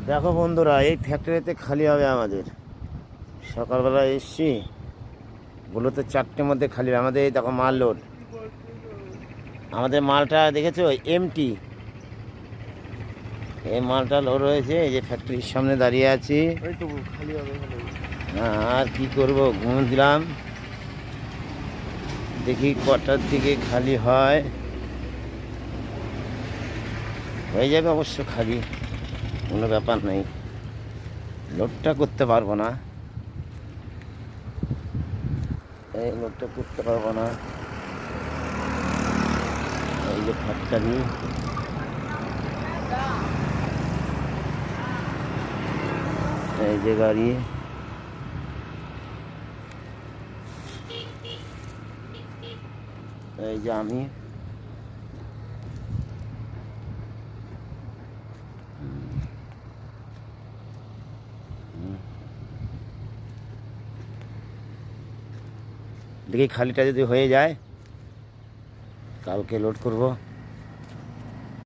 দেখো বন্ধুরা, এই ফ্যাক্টরিতে খালি হবে আমাদের। সকালবেলা এসছি, বলো তো 4টের মধ্যে খালি হবে আমাদের। এই দেখো মাল লোড, আমাদের মালটা দেখেছো এমটি। এই মালটা লোড হয়েছে, এই যে ফ্যাক্টরির সামনে দাঁড়িয়ে আছি। আর কি করব, ঘুম দিলাম, দেখি কটার দিকে খালি হয়। হয়ে যাবে অবশ্য খালি, কোনো ব্যাপার নেই। লোডটা করতে পারবো না, এই লোডটা করতে পারবো না। এই যে ফ্যাক্টরি, এই যে গাড়ি, এই যে আমি। দেখি খালিটা যদি হয়ে যায় কালকে লোড করব।